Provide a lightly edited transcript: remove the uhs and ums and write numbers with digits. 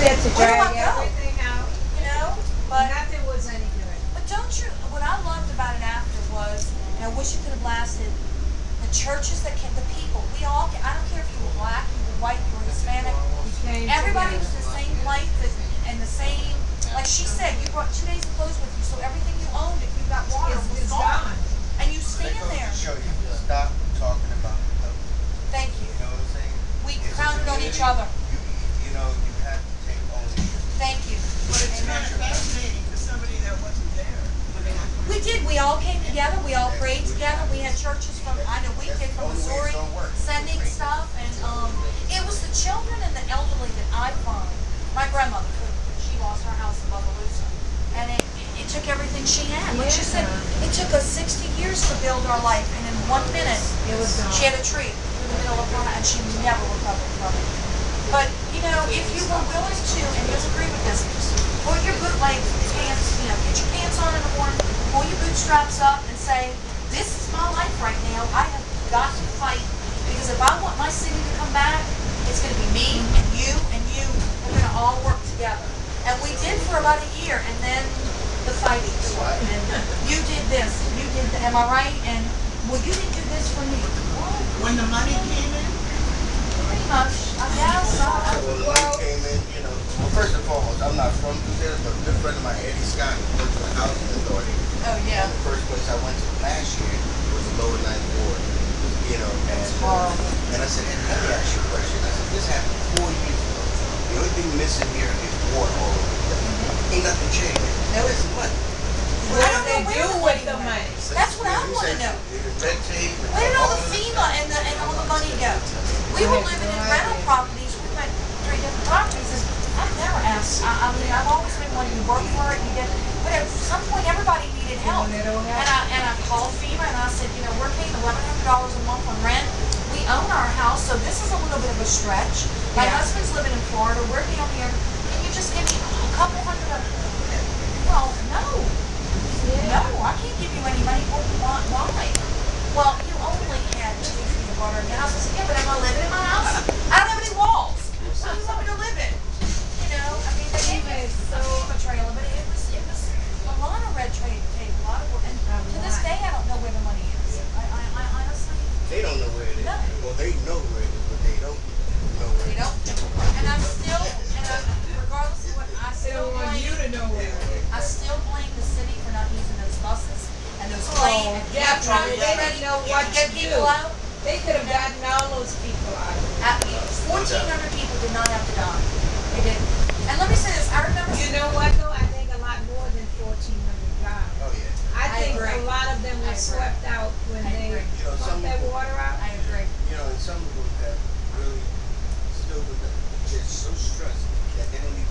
had to where do drag I go? everything out. You know, but nothing was any good. But don't you? What I loved about it after was, and I wish it could have lasted. The churches that came, the people, we all. I don't care if you were black, you were white, you were Hispanic. Everybody was in the same place and the same. Like she said, you brought 2 days of clothes with you, so everything you owned, if you got water, was gone. And you stand there. Show you. Stop talking about it. Thank you. You know what I'm saying? We counted on each other. You know, you have to take ownership. Thank you. But it's not fascinating to somebody that wasn't there. We did. We all came together. We all prayed together. We had churches from, I know we did from Missouri, sending stuff. And it was the children and the elderly that I found. My grandmother, she lost her house in Buffaloosa. And it took everything she had. Like she said, it took us 60 years to build our life. And in 1 minute, she had a tree in the middle of her, and she never recovered from it. But, you know, if you were willing to, and you'll agree with this, put your bootleg pants, you know, get your pants on in the morning, pull your bootstraps up and say, this is my life right now. I have got to fight, because if I want my city to come back, it's going to be me and you and you. We're going to all work together. And we did for about a year, and then the fighting started. And you did this, you did that. Am I right? And, well, you didn't do this for me. Well, when the money came in? Pretty much. I guess. When the money came in, you know, well, first and foremost, I'm not from there, but a good friend of mine, Eddie Scott, worked for the Housing Authority. Oh, yeah. And the first place I went to last year was the Lower Ninth Ward, you know, and I said, Eddie, let me ask you a question. I said, this happened 4 years ago. The only thing missing here is water all over the place. Ain't nothing changed. Now it's money. What do they do with the money? That's what I want to know. Red tape. Where did all the FEMA and all the money go? We were living in rental properties. We went 3 different properties, and I've never asked. I mean, I've always been one. You work for it, you get. But at some point, everybody needed help. And I called FEMA and I said, you know, we're paying $1,100 a month on rent. We own our house, so this is a little bit of a stretch. My husband's living in Florida. We're down here. Can you just give me a couple hundred of? Well, no. No, I can't give you any money. Why? Well, you only had 2 feet of water in your house. I said, yeah, but am I living in my house? I don't have any walls. So you want me to live in? You know, I mean, they gave me a FEMA trailer, but it was a lot of red tape, a lot of work. And to this day, I don't know where the money is. I honestly. They don't know where it is. No. Well, they know where it is, but they don't know where it is. They don't. And I'm still, regardless of what I still blame. You to know where it is. I still blame the city for not using those buses and those planes. They didn't know what to get do. people out. They could have gotten all those people out. 1,400 people did not have to die. They didn't. And let me say this. I remember. You know what, though? I think a lot more than 1,400 died. Oh, yeah. I think a lot of them were swept out when they pumped that water out. I agree. You know, and some of them have really still, they're so stressed that they don't even